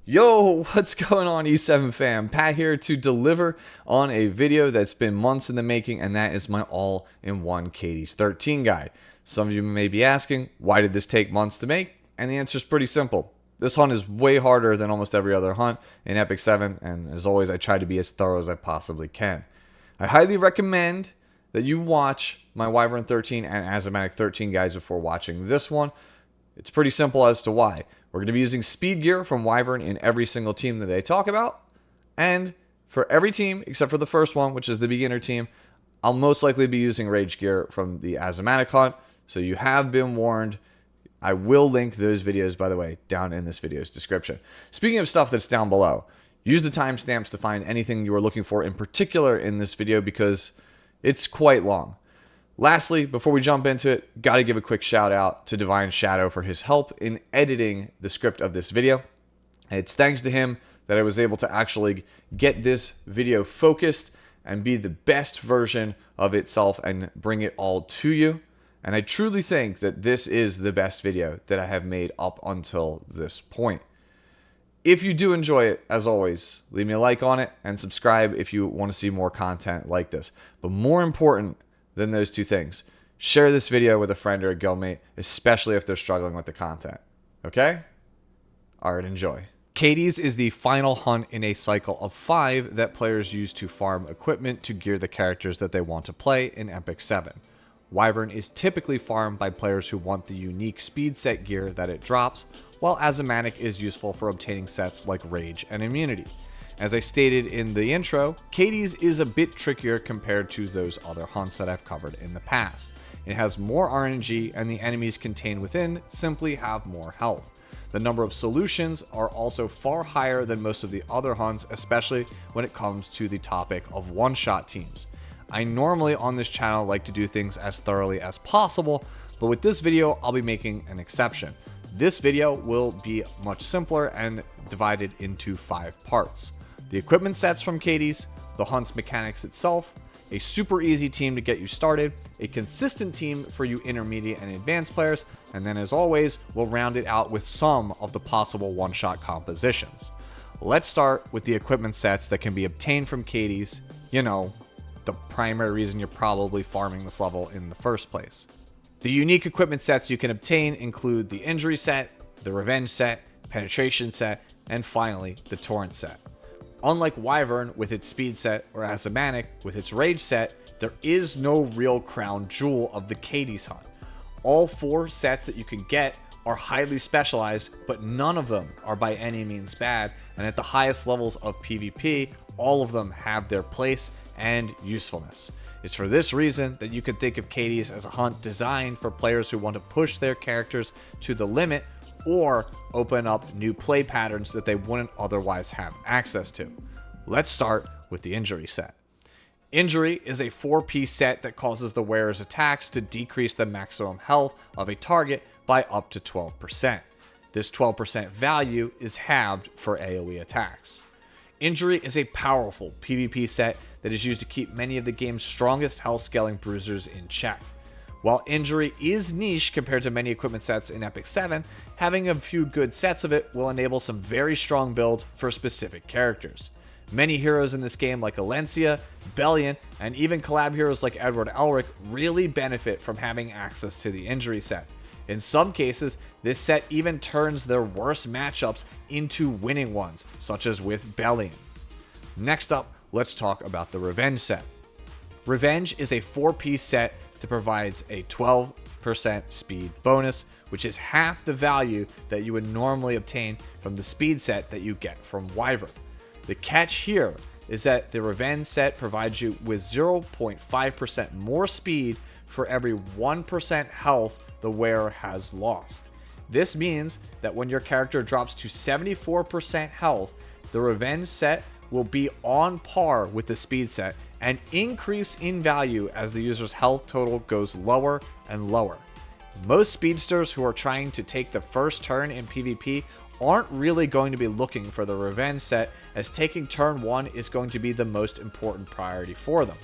Yo, what's going on, E7 fam? Pat here to deliver on a video that's been months in the making, and that is my all-in-one Caides 13 guide. Some of you may be asking, why did this take months to make? And the answer is pretty simple. This hunt is way harder than almost every other hunt in Epic 7, and as always, I try to be as thorough as I possibly can. I highly recommend that you watch my Wyvern 13 and Asthmatic 13 guides before watching this one. It's pretty simple as to why. We're going to be using speed gear from Wyvern in every single team that they talk about. And for every team, except for the first one, which is the beginner team, I'll most likely be using rage gear from the Asthmatic hunt. So you have been warned. I will link those videos, by the way, down in this video's description. Speaking of stuff that's down below, use the timestamps to find anything you are looking for in particular in this video because it's quite long. Lastly, before we jump into it, got to give a quick shout out to Divine Shadow for his help in editing the script of this video. It's thanks to him that I was able to actually get this video focused and be the best version of itself and bring it all to you. And I truly think that this is the best video that I have made up until this point. If you do enjoy it, as always, leave me a like on it and subscribe if you want to see more content like this. But more important than those two things, share this video with a friend or a guildmate, especially if they're struggling with the content. Okay? Alright, enjoy. Caides is the final hunt in a cycle of 5 that players use to farm equipment to gear the characters that they want to play in Epic 7. Wyvern is typically farmed by players who want the unique speed set gear that it drops, while Asthmatic is useful for obtaining sets like Rage and Immunity. As I stated in the intro, Caides is a bit trickier compared to those other hunts that I've covered in the past. It has more RNG, and the enemies contained within simply have more health. The number of solutions are also far higher than most of the other hunts, especially when it comes to the topic of one-shot teams. I normally on this channel like to do things as thoroughly as possible, but with this video I'll be making an exception. This video will be much simpler and divided into 5 parts. The equipment sets from Caides, the hunt's mechanics itself, a super easy team to get you started, a consistent team for you intermediate and advanced players, and then as always, we'll round it out with some of the possible one-shot compositions. Let's start with the equipment sets that can be obtained from Caides, you know, the primary reason you're probably farming this level in the first place. The unique equipment sets you can obtain include the injury set, the revenge set, penetration set, and finally the torrent set. Unlike Wyvern with its speed set or Asthmatic with its rage set, there is no real crown jewel of the Caides hunt. All 4 sets that you can get are highly specialized, but none of them are by any means bad, and at the highest levels of PvP, all of them have their place and usefulness. It's for this reason that you can think of Caides as a hunt designed for players who want to push their characters to the limit or open up new play patterns that they wouldn't otherwise have access to. Let's start with the injury set. Injury is a 4-piece set that causes the wearer's attacks to decrease the maximum health of a target by up to 12%. This 12% value is halved for AoE attacks. Injury is a powerful PvP set that is used to keep many of the game's strongest health scaling bruisers in check. While Injury is niche compared to many equipment sets in Epic 7, having a few good sets of it will enable some very strong builds for specific characters. Many heroes in this game like Alencia, Bellion, and even collab heroes like Edward Elric really benefit from having access to the Injury set. In some cases, this set even turns their worst matchups into winning ones, such as with Bellion. Next up, let's talk about the Revenge set. Revenge is a 4-piece set that provides a 12% speed bonus, which is half the value that you would normally obtain from the speed set that you get from Wyvern. The catch here is that the Revenge set provides you with 0.5% more speed for every 1% health the wearer has lost. This means that when your character drops to 74% health, the Revenge set will be on par with the speed set and increase in value as the user's health total goes lower and lower. Most speedsters who are trying to take the first turn in PvP aren't really going to be looking for the Revenge set, as taking turn 1 is going to be the most important priority for them.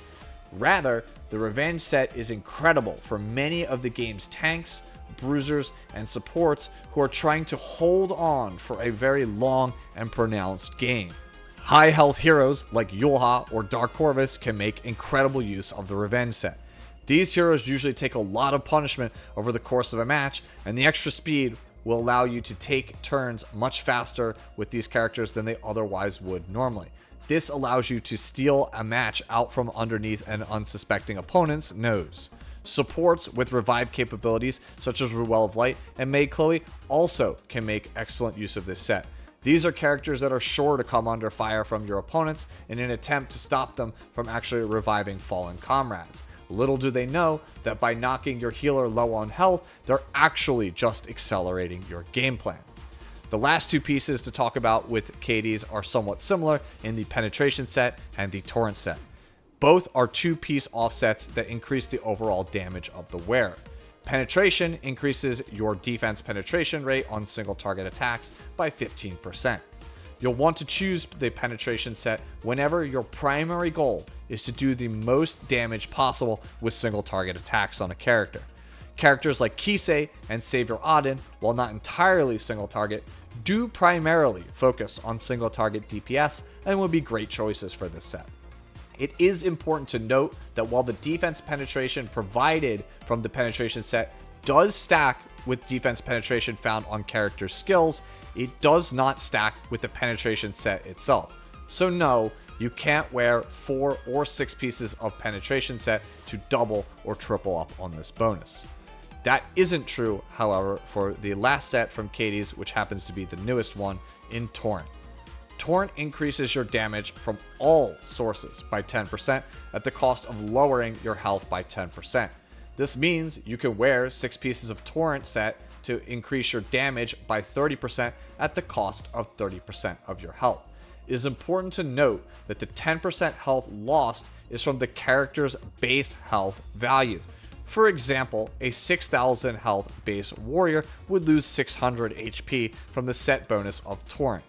Rather, the Revenge set is incredible for many of the game's tanks, bruisers, and supports who are trying to hold on for a very long and pronounced game. High health heroes like Yulha or Dark Corvus can make incredible use of the Revenge set. These heroes usually take a lot of punishment over the course of a match, and the extra speed will allow you to take turns much faster with these characters than they otherwise would normally. This allows you to steal a match out from underneath an unsuspecting opponent's nose. Supports with revive capabilities such as Ruel of Light and Maid Chloe also can make excellent use of this set. These are characters that are sure to come under fire from your opponents in an attempt to stop them from actually reviving fallen comrades. Little do they know that by knocking your healer low on health, they're actually just accelerating your game plan. The last two pieces to talk about with Caides are somewhat similar in the penetration set and the torrent set. Both are 2-piece offsets that increase the overall damage of the wearer. Penetration increases your defense penetration rate on single target attacks by 15%. You'll want to choose the penetration set whenever your primary goal is to do the most damage possible with single target attacks on a character. Characters like Kisei and Savior Auden, while not entirely single target, do primarily focus on single target DPS and would be great choices for this set. It is important to note that while the defense penetration provided from the penetration set does stack with defense penetration found on character skills, it does not stack with the penetration set itself. So no, you can't wear 4 or 6 pieces of penetration set to double or triple up on this bonus. That isn't true, however, for the last set from Caides, which happens to be the newest one in Torrent. Torrent increases your damage from all sources by 10% at the cost of lowering your health by 10%. This means you can wear 6 pieces of Torrent set to increase your damage by 30% at the cost of 30% of your health. It is important to note that the 10% health lost is from the character's base health value. For example, a 6,000 health base warrior would lose 600 HP from the set bonus of Torrent.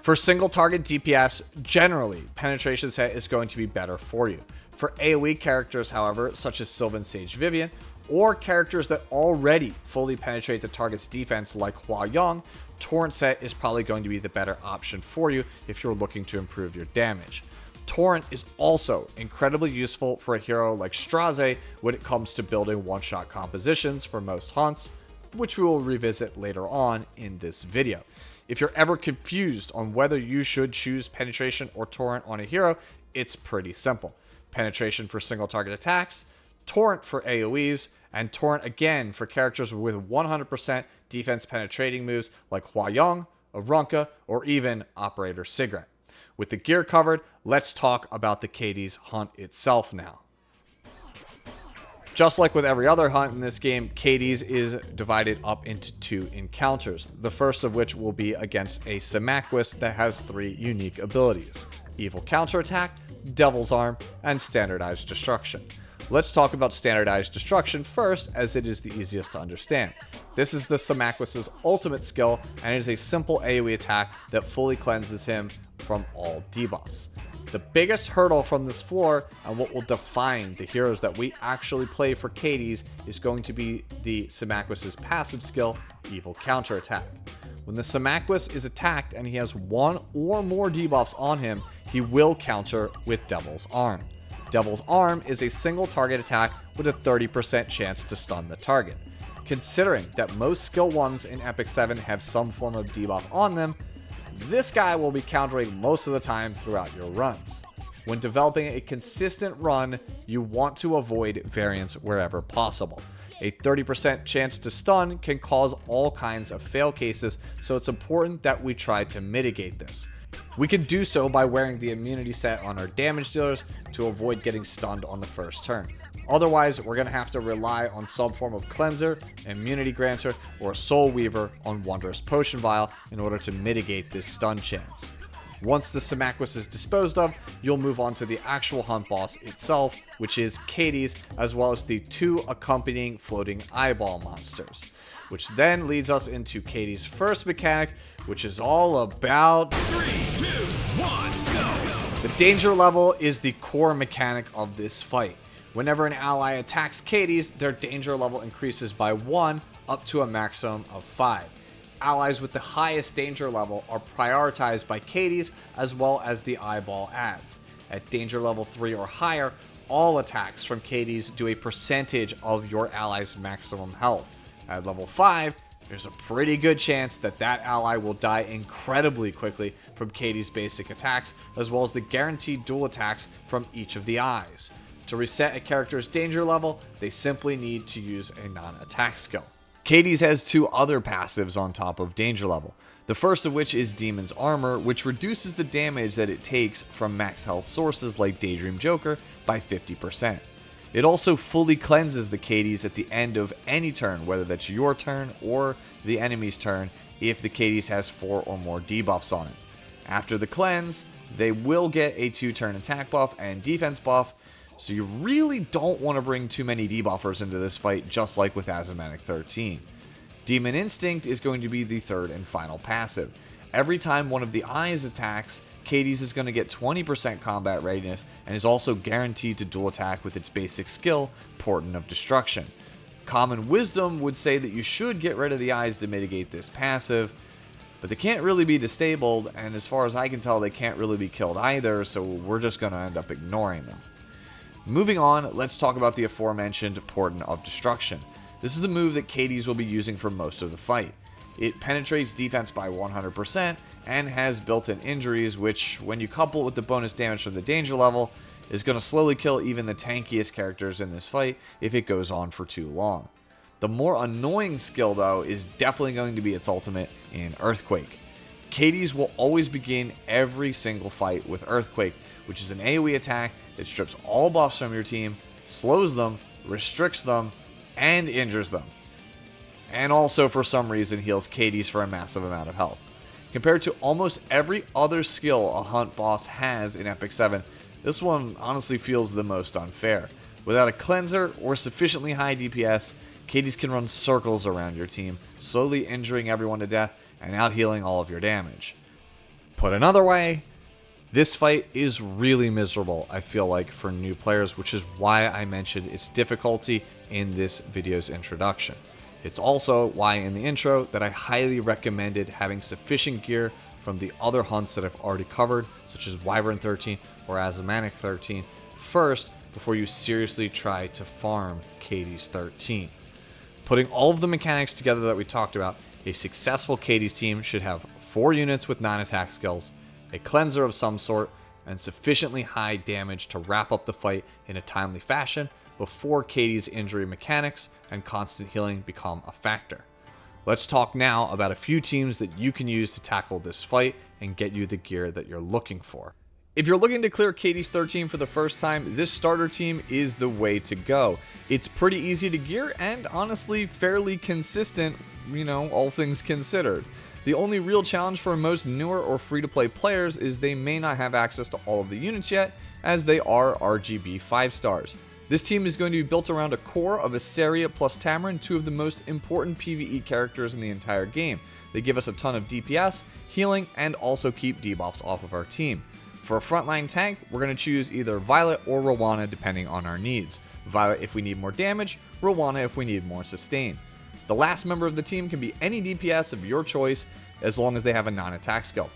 For single target DPS, generally, penetration set is going to be better for you. For AoE characters, however, such as Sylvan Sage Vivian, or characters that already fully penetrate the target's defense like Hua Yang, Torrent set is probably going to be the better option for you if you're looking to improve your damage. Torrent is also incredibly useful for a hero like Straze when it comes to building one-shot compositions for most hunts, which we will revisit later on in this video. If you're ever confused on whether you should choose penetration or torrent on a hero, it's pretty simple. Penetration for single target attacks, torrent for AoEs, and torrent again for characters with 100% defense penetrating moves like Hua Yang, Arunca, or even Operator Sigret. With the gear covered, let's talk about the Caides hunt itself now. Just like with every other hunt in this game, Caides is divided up into 2 encounters, the first of which will be against a Semaquis that has 3 unique abilities: Evil Counterattack, Devil's Arm, and Standardized Destruction. Let's talk about Standardized Destruction first, as it is the easiest to understand. This is the Semaquis' ultimate skill, and it is a simple AoE attack that fully cleanses him from all debuffs. The biggest hurdle from this floor, and what will define the heroes that we actually play for Caides, is going to be the Semaquis' passive skill, Evil Counterattack. When the Semaquis is attacked and he has 1 or more debuffs on him, he will counter with Devil's Arm. Devil's Arm is a single target attack with a 30% chance to stun the target. Considering that most skill 1s in Epic 7 have some form of debuff on them, this guy will be countering most of the time throughout your runs. When developing a consistent run, you want to avoid variance wherever possible. A 30% chance to stun can cause all kinds of fail cases, so it's important that we try to mitigate this. We can do so by wearing the immunity set on our damage dealers to avoid getting stunned on the first turn. Otherwise, we're going to have to rely on some form of cleanser, immunity granter, or soul weaver on Wondrous Potion Vial in order to mitigate this stun chance. Once the Semaquis is disposed of, you'll move on to the actual hunt boss itself, which is Caides, as well as the 2 accompanying floating eyeball monsters. Which then leads us into Caides' first mechanic, which is all about 3, 2, 1, go! The danger level is the core mechanic of this fight. Whenever an ally attacks Caides, their danger level increases by 1 up to a maximum of 5. Allies with the highest danger level are prioritized by Caides as well as the eyeball adds. At danger level 3 or higher, all attacks from Caides do a percentage of your ally's maximum health. At level 5, there's a pretty good chance that that ally will die incredibly quickly from Caides' basic attacks, as well as the guaranteed dual attacks from each of the eyes. To reset a character's danger level, they simply need to use a non-attack skill. Caides has 2 other passives on top of danger level. The first of which is Demon's Armor, which reduces the damage that it takes from max health sources like Daydream Joker by 50%. It also fully cleanses the Caides at the end of any turn, whether that's your turn or the enemy's turn, if the Caides has 4 or more debuffs on it. After the cleanse, they will get a 2-turn attack buff and defense buff, so you really don't want to bring too many debuffers into this fight, just like with Asthmatic 13. Demon Instinct is going to be the third and final passive. Every time one of the eyes attacks, Caides is going to get 20% combat readiness and is also guaranteed to dual attack with its basic skill, Portent of Destruction. Common wisdom would say that you should get rid of the eyes to mitigate this passive, but they can't really be disabled, and as far as I can tell, they can't really be killed either, so we're just going to end up ignoring them. Moving on, let's talk about the aforementioned Portent of Destruction. This is the move that Caides will be using for most of the fight. It penetrates defense by 100% and has built-in injuries, which, when you couple it with the bonus damage from the danger level, is going to slowly kill even the tankiest characters in this fight if it goes on for too long. The more annoying skill, though, is definitely going to be its ultimate in Earthquake. Caides will always begin every single fight with Earthquake, which is an AoE attack that strips all buffs from your team, slows them, restricts them, and injures them. And also, for some reason, heals Caides for a massive amount of health. Compared to almost every other skill a hunt boss has in Epic 7, this one honestly feels the most unfair. Without a cleanser or sufficiently high DPS, Caides can run circles around your team, slowly injuring everyone to death and out-healing all of your damage. Put another way, this fight is really miserable, I feel like, for new players, which is why I mentioned its difficulty in this video's introduction. It's also why in the intro that I highly recommended having sufficient gear from the other hunts that I've already covered, such as Wyvern 13 or Asthmatic 13, first before you seriously try to farm Caides 13. Putting all of the mechanics together that we talked about, a successful Caides team should have 4 units with non-attack skills, a cleanser of some sort, and sufficiently high damage to wrap up the fight in a timely fashion before Caides' injury mechanics and constant healing become a factor. Let's talk now about a few teams that you can use to tackle this fight and get you the gear that you're looking for. If you're looking to clear Caides 13 for the first time, this starter team is the way to go. It's pretty easy to gear and honestly fairly consistent, all things considered. The only real challenge for most newer or free-to-play players is they may not have access to all of the units yet, as they are RGB 5 stars. This team is going to be built around a core of Iseria plus Tamarinne, 2 of the most important PvE characters in the entire game. They give us a ton of DPS, healing, and also keep debuffs off of our team. For a frontline tank, we're going to choose either Violet or Roana depending on our needs. Violet if we need more damage, Roana if we need more sustain. The last member of the team can be any DPS of your choice as long as they have a non-attack skill.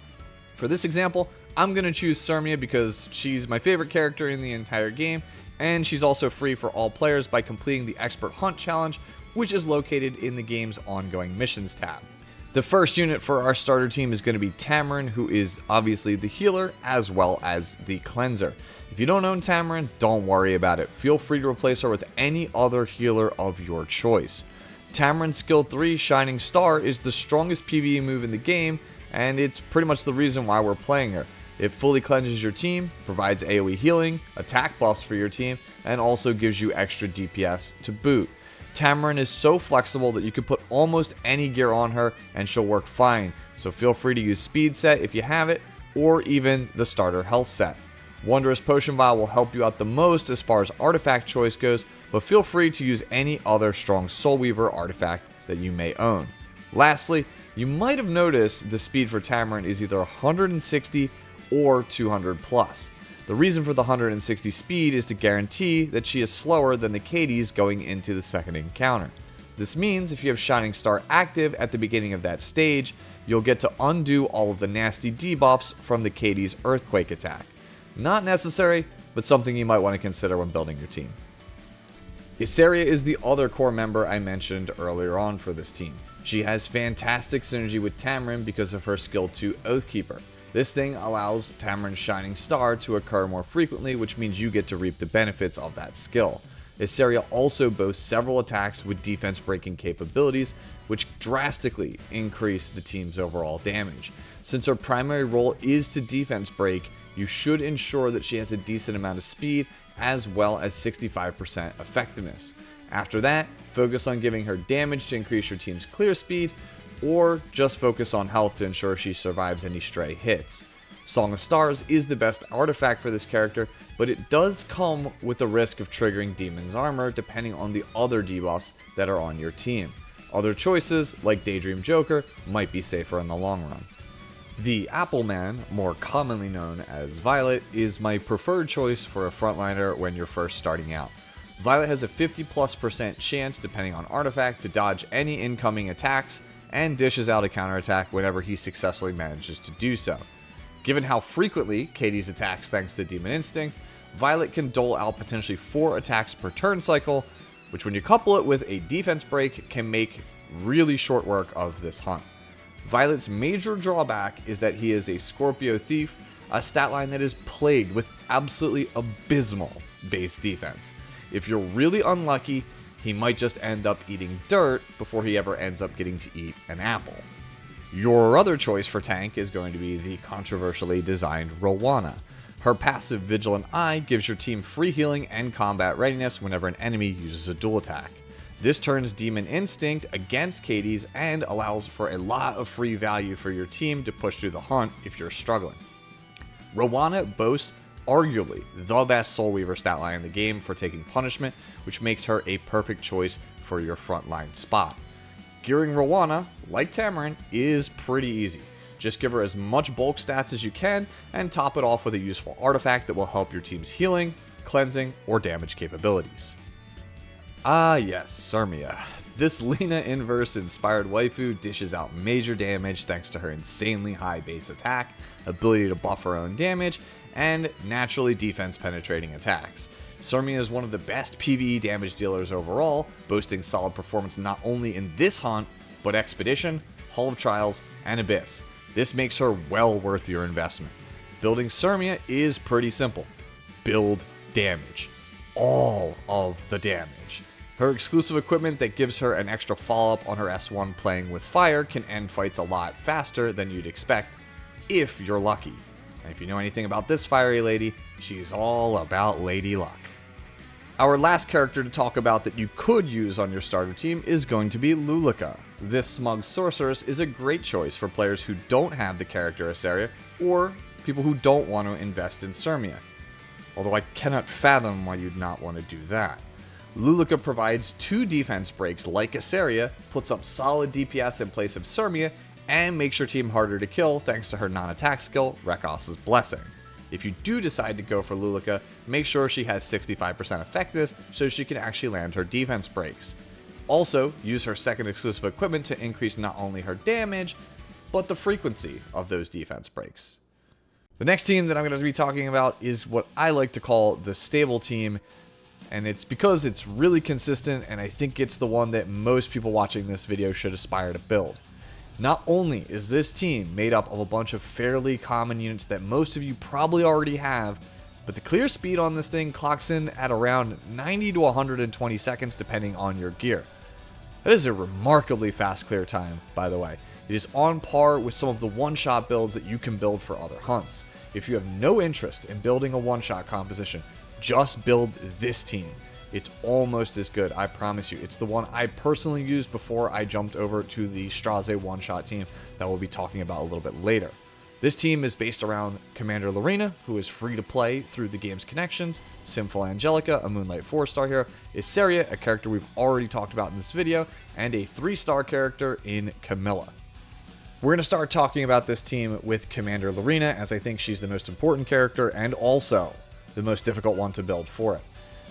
For this example, I'm going to choose Cermia because she's my favorite character in the entire game, and she's also free for all players by completing the Expert Hunt Challenge, which is located in the game's ongoing missions tab. The first unit for our starter team is going to be Tamarinne, who is obviously the healer as well as the cleanser. If you don't own Tamarinne, don't worry about it. Feel free to replace her with any other healer of your choice. Tamarinne's skill 3, Shining Star, is the strongest PvE move in the game, and it's pretty much the reason why we're playing her. It fully cleanses your team, provides AoE healing, attack buffs for your team, and also gives you extra DPS to boot. Tamarinne is so flexible that you can put almost any gear on her and she'll work fine, so feel free to use Speed Set if you have it, or even the starter health set. Wondrous Potion Vial will help you out the most as far as artifact choice goes, but feel free to use any other strong Soul Weaver artifact that you may own. Lastly, you might have noticed the speed for Tamarinne is either 160 or 200 plus. The reason for the 160 speed is to guarantee that she is slower than the Caides going into the second encounter. This means if you have Shining Star active at the beginning of that stage, you'll get to undo all of the nasty debuffs from the Caides Earthquake attack. Not necessary, but something you might want to consider when building your team. Iseria is the other core member I mentioned earlier on for this team. She has fantastic synergy with Tamarinne because of her skill 2 Oathkeeper. This thing allows Tamarinne's Shining Star to occur more frequently, which means you get to reap the benefits of that skill. Iseria also boasts several attacks with defense breaking capabilities, which drastically increase the team's overall damage. Since her primary role is to defense break, you should ensure that she has a decent amount of speed as well as 65% effectiveness. After that, focus on giving her damage to increase your team's clear speed, or just focus on health to ensure she survives any stray hits. Song of Stars is the best artifact for this character, but it does come with the risk of triggering Demon's Armor depending on the other debuffs that are on your team. Other choices, like Daydream Joker, might be safer in the long run. The Apple Man, more commonly known as Violet, is my preferred choice for a frontliner when you're first starting out. Violet has a 50+% chance, depending on artifact, to dodge any incoming attacks, and dishes out a counterattack whenever he successfully manages to do so. Given how frequently Caides attacks thanks to Demon Instinct, Violet can dole out potentially 4 attacks per turn cycle, which when you couple it with a defense break can make really short work of this hunt. Violet's major drawback is that he is a Scorpio Thief, a stat line that is plagued with absolutely abysmal base defense. If you're really unlucky, he might just end up eating dirt before he ever ends up getting to eat an apple. Your other choice for tank is going to be the controversially designed Roana. Her passive Vigilant Eye gives your team free healing and combat readiness whenever an enemy uses a dual attack. This turns Demon Instinct against Caides and allows for a lot of free value for your team to push through the hunt if you're struggling. Roana boasts arguably the best Soul Weaver stat line in the game for taking punishment, which makes her a perfect choice for your frontline spot. Gearing Roana, like Tamarinne, is pretty easy. Just give her as much bulk stats as you can and top it off with a useful artifact that will help your team's healing, cleansing, or damage capabilities. Ah yes, Cermia. This Lina inverse inspired waifu dishes out major damage thanks to her insanely high base attack, ability to buff her own damage, and naturally defense penetrating attacks. Cermia is one of the best PvE damage dealers overall, boasting solid performance not only in this hunt, but Expedition, Hall of Trials, and Abyss. This makes her well worth your investment. Building Cermia is pretty simple. Build damage. All of the damage. Her exclusive equipment that gives her an extra follow-up on her S1 playing with fire can end fights a lot faster than you'd expect, if you're lucky. And if you know anything about this fiery lady, she's all about Lady Luck. Our last character to talk about that you could use on your starter team is going to be Luluca. This smug sorceress is a great choice for players who don't have the character Iseria, or people who don't want to invest in Cermia. Although I cannot fathom why you'd not want to do that. Luluca provides 2 defense breaks like Iseria, puts up solid DPS in place of Cermia, and makes your team harder to kill thanks to her non-attack skill, Rekos's Blessing. If you do decide to go for Luluca, make sure she has 65% effectiveness so she can actually land her defense breaks. Also, use her second exclusive equipment to increase not only her damage, but the frequency of those defense breaks. The next team that I'm going to be talking about is what I like to call the stable team, and it's because it's really consistent, and I think it's the one that most people watching this video should aspire to build. Not only is this team made up of a bunch of fairly common units that most of you probably already have, but the clear speed on this thing clocks in at around 90 to 120 seconds depending on your gear. That is a remarkably fast clear time, by the way. It is on par with some of the one-shot builds that you can build for other hunts. If you have no interest in building a one-shot composition, just build this team. It's almost as good, I promise you. It's the one I personally used before I jumped over to the Straze one-shot team that we'll be talking about a little bit later. This team is based around Commander Lorina, who is free to play through the game's connections, Sinful Angelica, a Moonlight 4-star hero, Iseria, a character we've already talked about in this video, and a 3-star character in Camilla. We're going to start talking about this team with Commander Lorina, as I think she's the most important character and also the most difficult one to build for it.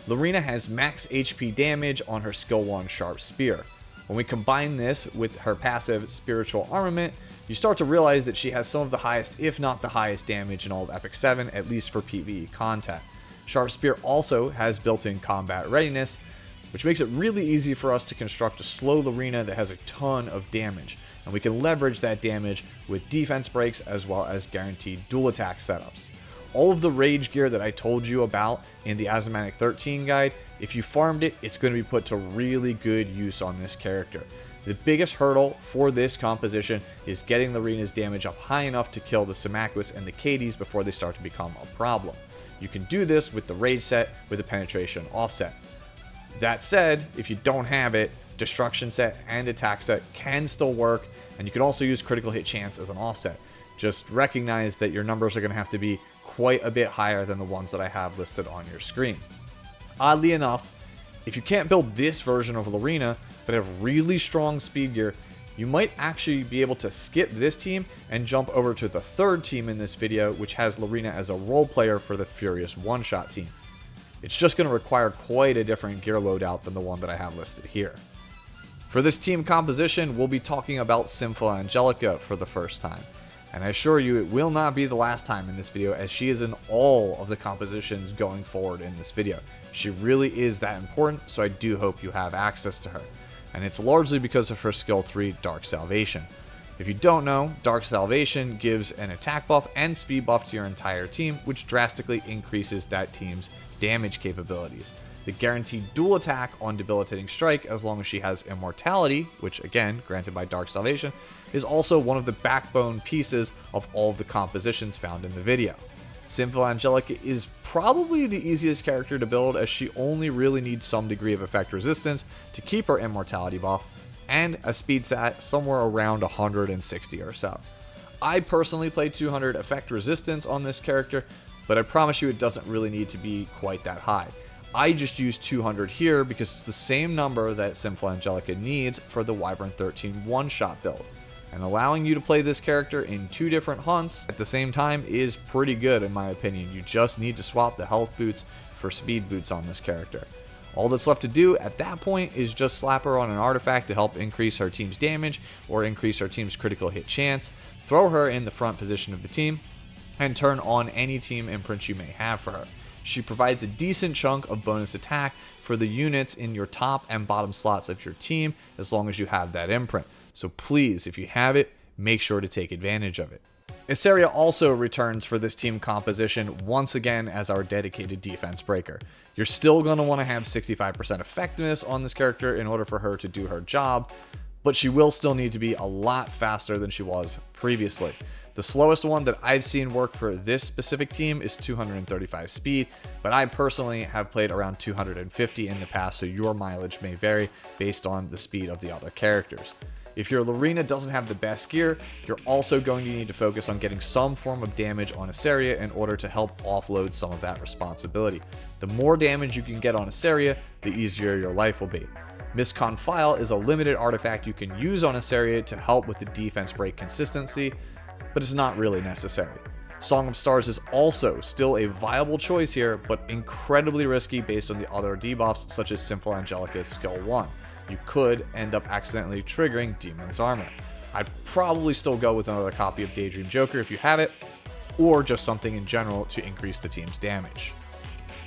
Lorina has max HP damage on her skill 1 Sharp Spear. When we combine this with her passive Spiritual Armament, you start to realize that she has some of the highest, if not the highest, damage in all of Epic 7, at least for PvE content. Sharp Spear also has built-in combat readiness, which makes it really easy for us to construct a slow Lorina that has a ton of damage, and we can leverage that damage with defense breaks as well as guaranteed dual attack setups. All of the rage gear that I told you about in the Asthmatic 13 guide, if you farmed it, it's going to be put to really good use on this character. The biggest hurdle for this composition is getting Lorina's damage up high enough to kill the Samaquas and the Caides before they start to become a problem. You can do this with the rage set with a penetration offset. That said, if you don't have it, destruction set and attack set can still work, and you can also use critical hit chance as an offset. Just recognize that your numbers are going to have to be quite a bit higher than the ones that I have listed on your screen. Oddly enough, if you can't build this version of Lorina, but have really strong speed gear, you might actually be able to skip this team and jump over to the third team in this video, which has Lorina as a role player for the Furious One-Shot team. It's just going to require quite a different gear loadout than the one that I have listed here. For this team composition, we'll be talking about Sinful Angelica for the first time. And I assure you, it will not be the last time in this video, as she is in all of the compositions going forward in this video. She really is that important, so I do hope you have access to her. And it's largely because of her skill 3, Dark Salvation. If you don't know, Dark Salvation gives an attack buff and speed buff to your entire team, which drastically increases that team's damage capabilities. The guaranteed dual attack on Debilitating Strike, as long as she has Immortality, which again, granted by Dark Salvation, is also one of the backbone pieces of all of the compositions found in the video. Sinful Angelica is probably the easiest character to build, as she only really needs some degree of effect resistance to keep her Immortality buff, and a speed stat somewhere around 160 or so. I personally play 200 effect resistance on this character, but I promise you it doesn't really need to be quite that high. I just use 200 here because it's the same number that Sinful Angelica needs for the Wyvern 13 one-shot build. And allowing you to play this character in 2 different hunts at the same time is pretty good in my opinion. You just need to swap the health boots for speed boots on this character. All that's left to do at that point is just slap her on an artifact to help increase her team's damage or increase her team's critical hit chance, throw her in the front position of the team, and turn on any team imprint you may have for her. She provides a decent chunk of bonus attack for the units in your top and bottom slots of your team, as long as you have that imprint. So please, if you have it, make sure to take advantage of it. Iseria also returns for this team composition once again as our dedicated defense breaker. You're still going to want to have 65% effectiveness on this character in order for her to do her job, but she will still need to be a lot faster than she was previously. The slowest one that I've seen work for this specific team is 235 speed, but I personally have played around 250 in the past, so your mileage may vary based on the speed of the other characters. If your Lorina doesn't have the best gear, you're also going to need to focus on getting some form of damage on Iseria in order to help offload some of that responsibility. The more damage you can get on Iseria, the easier your life will be. Miscon File is a limited artifact you can use on Iseria to help with the defense break consistency, but it's not really necessary. Song of Stars is also still a viable choice here, but incredibly risky based on the other debuffs such as Sinful Angelica's skill 1. You could end up accidentally triggering Demon's Armor. I'd probably still go with another copy of Daydream Joker if you have it, or just something in general to increase the team's damage.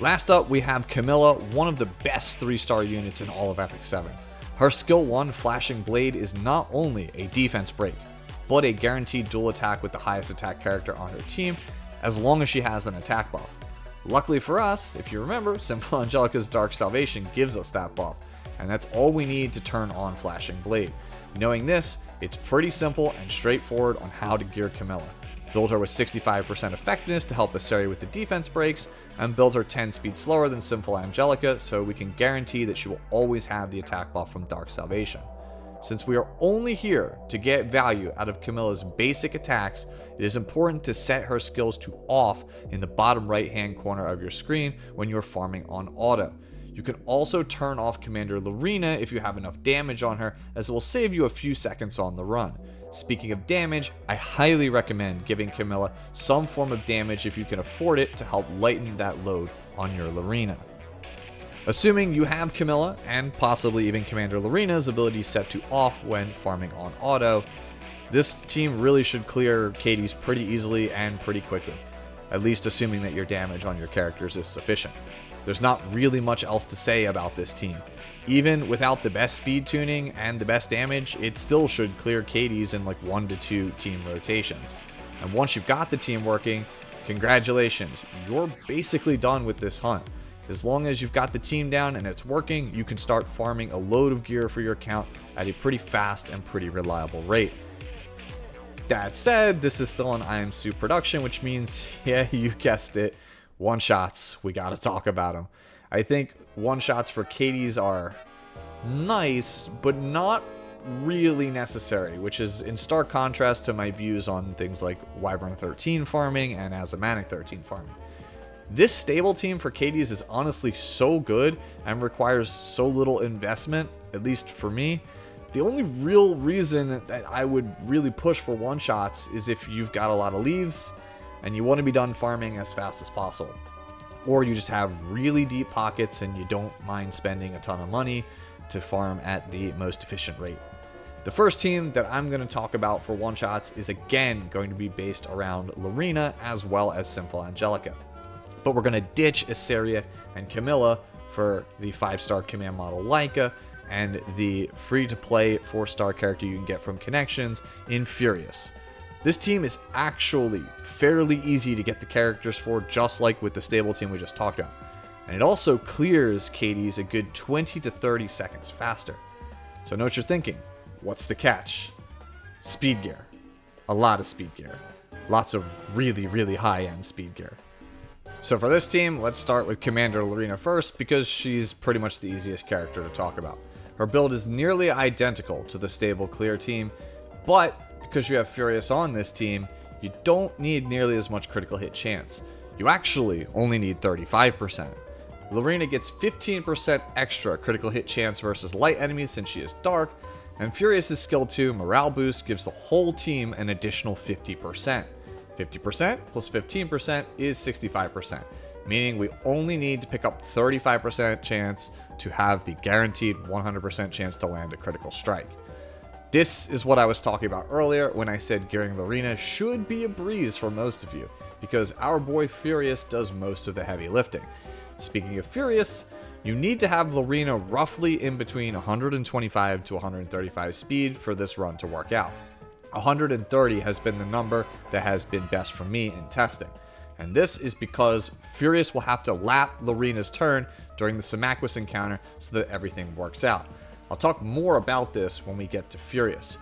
Last up, we have Camilla, one of the best 3-star units in all of Epic 7. Her skill 1, Flashing Blade, is not only a defense break, but a guaranteed dual attack with the highest attack character on her team, as long as she has an attack buff. Luckily for us, if you remember, Sinful Angelica's Dark Salvation gives us that buff, and that's all we need to turn on Flashing Blade. Knowing this, it's pretty simple and straightforward on how to gear Camilla. Build her with 65% effectiveness to help Iseria with the defense breaks, and build her 10 speed slower than Sinful Angelica so we can guarantee that she will always have the attack buff from Dark Salvation. Since we are only here to get value out of Camilla's basic attacks, it is important to set her skills to off in the bottom right hand corner of your screen when you are farming on auto. You can also turn off Commander Lorina if you have enough damage on her, as it will save you a few seconds on the run. Speaking of damage, I highly recommend giving Camilla some form of damage if you can afford it to help lighten that load on your Lorina. Assuming you have Camilla and possibly even Commander Lorina's ability set to off when farming on auto, this team really should clear Caides pretty easily and pretty quickly, at least assuming that your damage on your characters is sufficient. There's not really much else to say about this team. Even without the best speed tuning and the best damage, it still should clear Caides in like 1 to 2 team rotations. And once you've got the team working, congratulations, you're basically done with this hunt. As long as you've got the team down and it's working, you can start farming a load of gear for your account at a pretty fast and pretty reliable rate. That said, this is still an IMSU production, which means, yeah, you guessed it, one-shots. We gotta talk about them. I think one-shots for Caides are nice, but not really necessary, which is in stark contrast to my views on things like Wyvern 13 farming and Asymanic 13 farming. This stable team for Caides is honestly so good and requires so little investment, at least for me. The only real reason that I would really push for one-shots is if you've got a lot of leaves and you want to be done farming as fast as possible. Or you just have really deep pockets and you don't mind spending a ton of money to farm at the most efficient rate. The first team that I'm going to talk about for one-shots is again going to be based around Lorina as well as Sinful Angelica. But we're going to ditch Iseria and Camilla for the 5-star command model Laika and the free-to-play 4-star character you can get from connections in Furious. This team is actually fairly easy to get the characters for, just like with the stable team we just talked about. And it also clears Caides a good 20 to 30 seconds faster. So I know what you're thinking. What's the catch? Speed gear. A lot of speed gear. Lots of really, really high-end speed gear. So for this team, let's start with Commander Lorina first, because she's pretty much the easiest character to talk about. Her build is nearly identical to the stable clear team, but because you have Furious on this team, you don't need nearly as much critical hit chance. You actually only need 35%. Lorina gets 15% extra critical hit chance versus light enemies since she is dark, and Furious's skill 2 morale boost gives the whole team an additional 50%. 50% plus 15% is 65%, meaning we only need to pick up 35% chance to have the guaranteed 100% chance to land a critical strike. This is what I was talking about earlier when I said gearing Lorina should be a breeze for most of you, because our boy Furious does most of the heavy lifting. Speaking of Furious, you need to have Lorina roughly in between 125 to 135 speed for this run to work out. 130 has been the number that has been best for me in testing. And this is because Furious will have to lap Lorina's turn during the Samaquis encounter so that everything works out. I'll talk more about this when we get to Furious.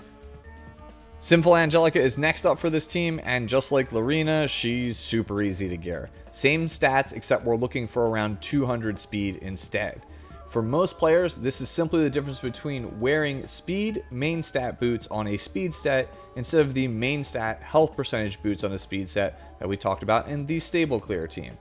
Sinful Angelica is next up for this team, and just like Lorina, she's super easy to gear. Same stats, except we're looking for around 200 speed instead. For most players, this is simply the difference between wearing speed main stat boots on a speed set instead of the main stat health percentage boots on a speed set that we talked about in the stable clear team.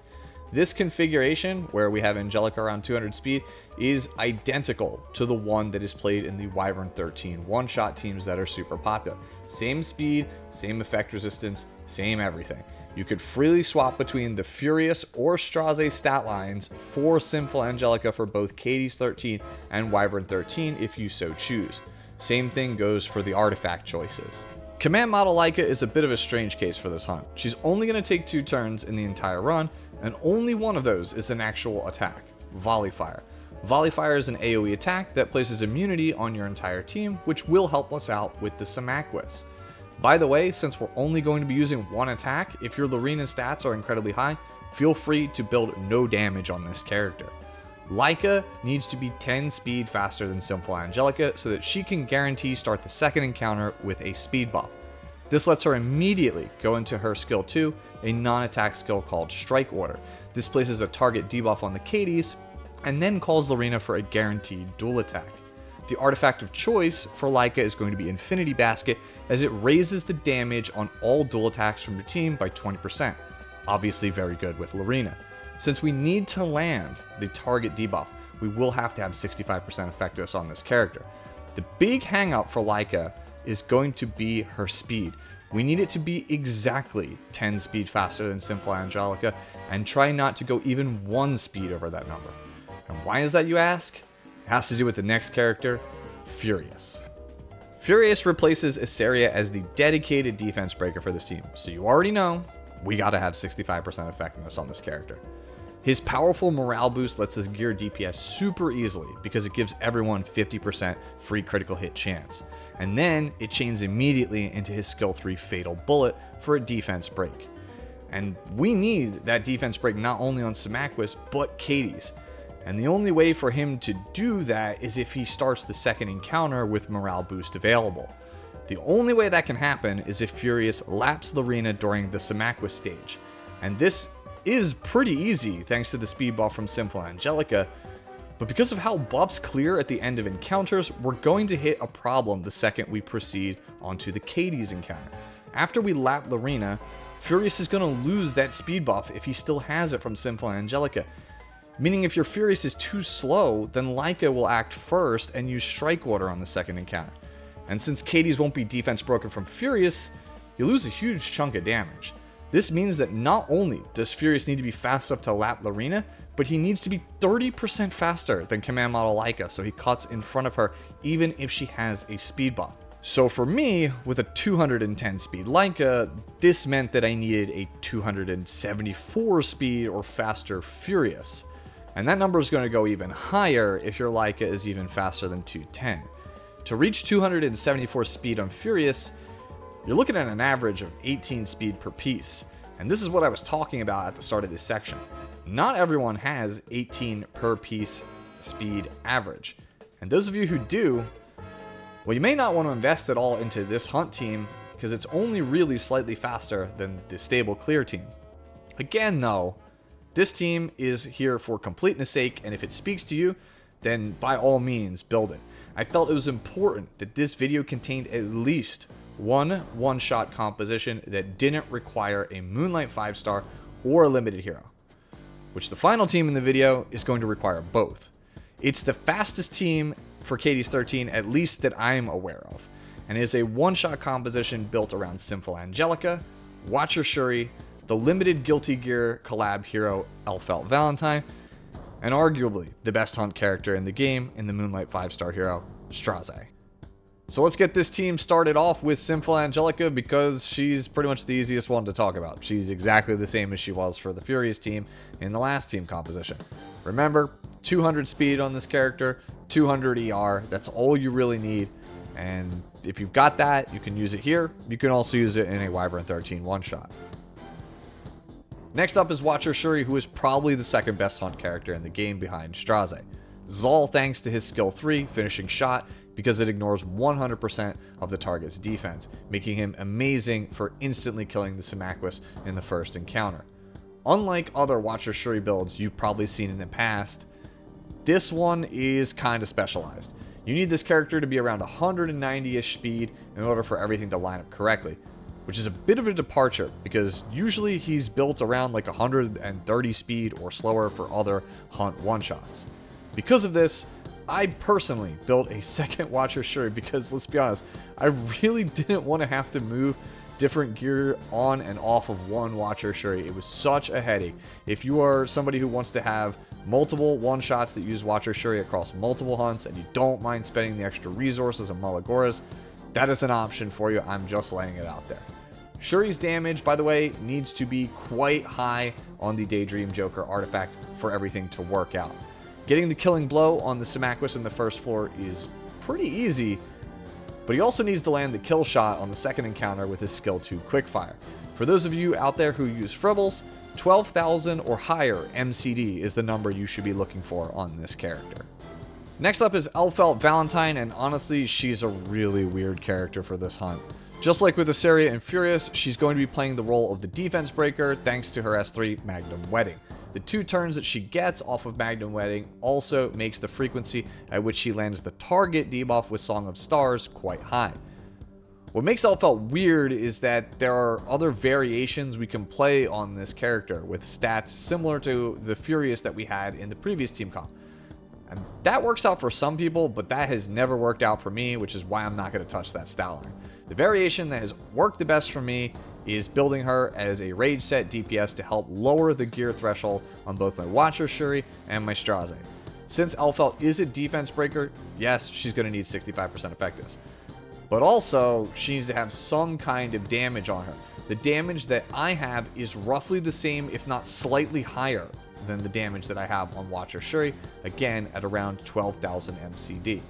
This configuration, where we have Angelica around 200 speed, is identical to the one that is played in the Wyvern 13 one-shot teams that are super popular. Same speed, same effect resistance, same everything. You could freely swap between the Furious or Straze stat lines for Sinful Angelica for both Caides 13 and Wyvern 13 if you so choose. Same thing goes for the artifact choices. Command model Laika is a bit of a strange case for this hunt. She's only going to take 2 turns in the entire run, and only one of those is an actual attack, Volley Fire. Volley Fire is an AoE attack that places immunity on your entire team, which will help us out with the Samaquis. By the way, since we're only going to be using one attack, if your Lorina stats are incredibly high, feel free to build no damage on this character. Laika needs to be 10 speed faster than Sinful Angelica so that she can guarantee start the second encounter with a speed buff. This lets her immediately go into her skill 2, a non-attack skill called Strike Order. This places a target debuff on the Caides, and then calls Lorina for a guaranteed dual attack. The artifact of choice for Laika is going to be Infinity Basket, as it raises the damage on all dual attacks from your team by 20%. Obviously very good with Lorina. Since we need to land the target debuff, we will have to have 65% effectiveness on this character. The big hang up for Laika is going to be her speed. We need it to be exactly 10 speed faster than Sinful Angelica, and try not to go even 1 speed over that number. And why is that, you ask? It has to do with the next character, Furious. Furious replaces Iseria as the dedicated defense breaker for this team, so you already know we gotta have 65% effectiveness on this character. His powerful morale boost lets us gear DPS super easily because it gives everyone 50% free critical hit chance. And then it chains immediately into his skill 3 Fatal Bullet for a defense break. And we need that defense break not only on Samaquis, but Caides. And the only way for him to do that is if he starts the second encounter with morale boost available. The only way that can happen is if Furious laps Lorina during the Samaquis stage. And this is pretty easy thanks to the speed buff from Sinful Angelica, but because of how buffs clear at the end of encounters, we're going to hit a problem the second we proceed onto the Caides encounter. After we lap Lorina, Furious is going to lose that speed buff if he still has it from Sinful Angelica. Meaning if your Furious is too slow, then Laika will act first and use Strike Order on the second encounter. And since Caides won't be defense broken from Furious, you lose a huge chunk of damage. This means that not only does Furious need to be fast enough to lap Lorina, but he needs to be 30% faster than command model Laika, so he cuts in front of her even if she has a speed buff. So for me, with a 210 speed Laika, this meant that I needed a 274 speed or faster Furious. And that number is going to go even higher if your Laika is even faster than 210. To reach 274 speed on Furious, you're looking at an average of 18 speed per piece. And this is what I was talking about at the start of this section. Not everyone has 18 per piece speed average. And those of you who do, well, you may not want to invest at all into this hunt team because it's only really slightly faster than the stable clear team. Again though, this team is here for completeness sake, and if it speaks to you, then by all means build it. I felt it was important that this video contained at least one-shot composition that didn't require a Moonlight 5-star or a limited hero, which the final team in the video is going to require both. It's the fastest team for Caides 13, at least that I'm aware of, and is a one-shot composition built around Sinful Angelica, Watcher Schuri, the limited Guilty Gear collab hero Elphelt Valentine, and arguably the best hunt character in the game in the Moonlight 5-star hero, Straze. So let's get this team started off with Sinful Angelica because she's pretty much the easiest one to talk about. She's exactly the same as she was for the Furious team in the last team composition. Remember, 200 speed on this character, 200 ER, that's all you really need. And if you've got that, you can use it here. You can also use it in a Wyvern 13 one-shot. Next up is Watcher Schuri, who is probably the second best hunt character in the game behind Straze. This is all thanks to his skill 3, Finishing Shot, because it ignores 100% of the target's defense, making him amazing for instantly killing the Samaquis in the first encounter. Unlike other Watcher Schuri builds you've probably seen in the past, this one is kind of specialized. You need this character to be around 190-ish speed in order for everything to line up correctly, which is a bit of a departure because usually he's built around like 130 speed or slower for other hunt one-shots. Because of this, I personally built a second Watcher Schuri because, let's be honest, I really didn't want to have to move different gear on and off of one Watcher Schuri. It was such a headache. If you are somebody who wants to have multiple one-shots that use Watcher Schuri across multiple hunts and you don't mind spending the extra resources and Malagoras, that is an option for you. I'm just laying it out there. Shuri's damage, by the way, needs to be quite high on the Daydream Joker artifact for everything to work out. Getting the killing blow on the Samaquis in the first floor is pretty easy, but he also needs to land the kill shot on the second encounter with his skill 2 Quickfire. For those of you out there who use Fribbles, 12,000 or higher MCD is the number you should be looking for on this character. Next up is Elphelt Valentine, and honestly, she's a really weird character for this hunt. Just like with Iseria and Furious, she's going to be playing the role of the defense breaker thanks to her S3 Magnum Wedding. The 2 turns that she gets off of Magnum Wedding also makes the frequency at which she lands the target debuff with Song of Stars quite high. What makes Elphelt weird is that there are other variations we can play on this character with stats similar to the Furious that we had in the previous team comp. And that works out for some people, but that has never worked out for me, which is why I'm not going to touch that style line. The variation that has worked the best for me is building her as a rage set DPS to help lower the gear threshold on both my Watcher Schuri and my Straze. Since Elphelt is a defense breaker, yes, she's going to need 65% effectiveness. But also, she needs to have some kind of damage on her. The damage that I have is roughly the same, if not slightly higher, than the damage that I have on Watcher Schuri, again at around 12,000 MCD.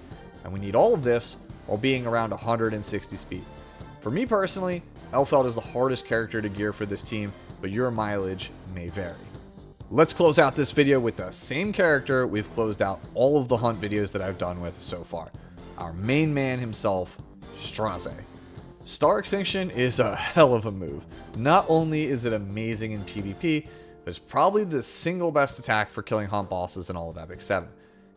And we need all of this while being around 160 speed. For me personally, Elphelt is the hardest character to gear for this team, but your mileage may vary. Let's close out this video with the same character we've closed out all of the hunt videos that I've done with so far. Our main man himself, Straze. Star Extinction is a hell of a move. Not only is it amazing in PvP, but it's probably the single best attack for killing hunt bosses in all of Epic 7.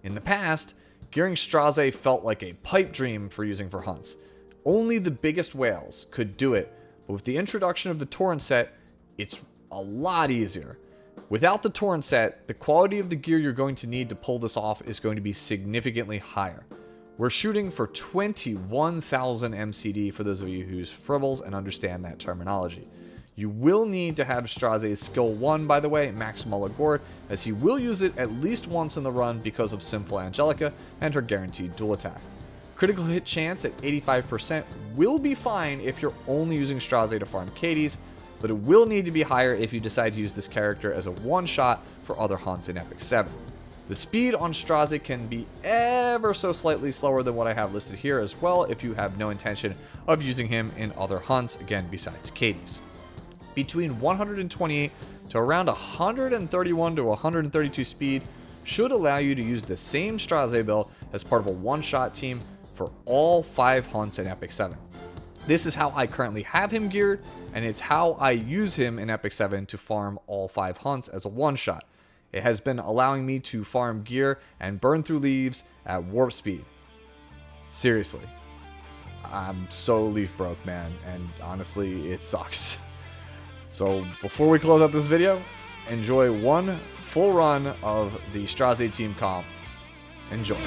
In the past, gearing Straze felt like a pipe dream for using for hunts. Only the biggest whales could do it, but with the introduction of the Torrent set, it's a lot easier. Without the Torrent set, the quality of the gear you're going to need to pull this off is going to be significantly higher. We're shooting for 21,000 MCD for those of you who use fribbles and understand that terminology. You will need to have Straze's skill 1, by the way, Maximal Agort, as he will use it at least once in the run because of Sinful Angelica and her guaranteed dual attack. Critical hit chance at 85% will be fine if you're only using Straze to farm Caides, but it will need to be higher if you decide to use this character as a one-shot for other hunts in Epic 7. The speed on Straze can be ever so slightly slower than what I have listed here as well if you have no intention of using him in other hunts, again, besides Caides. Between 128 to around 131 to 132 speed should allow you to use the same Straze build as part of a one-shot team for all 5 hunts in Epic 7. This is how I currently have him geared, and it's how I use him in Epic 7 to farm all 5 hunts as a one-shot. It has been allowing me to farm gear and burn through leaves at warp speed. Seriously. I'm so leaf broke, man, and honestly, it sucks. So before we close out this video, enjoy one full run of the Straze team comp. Enjoy.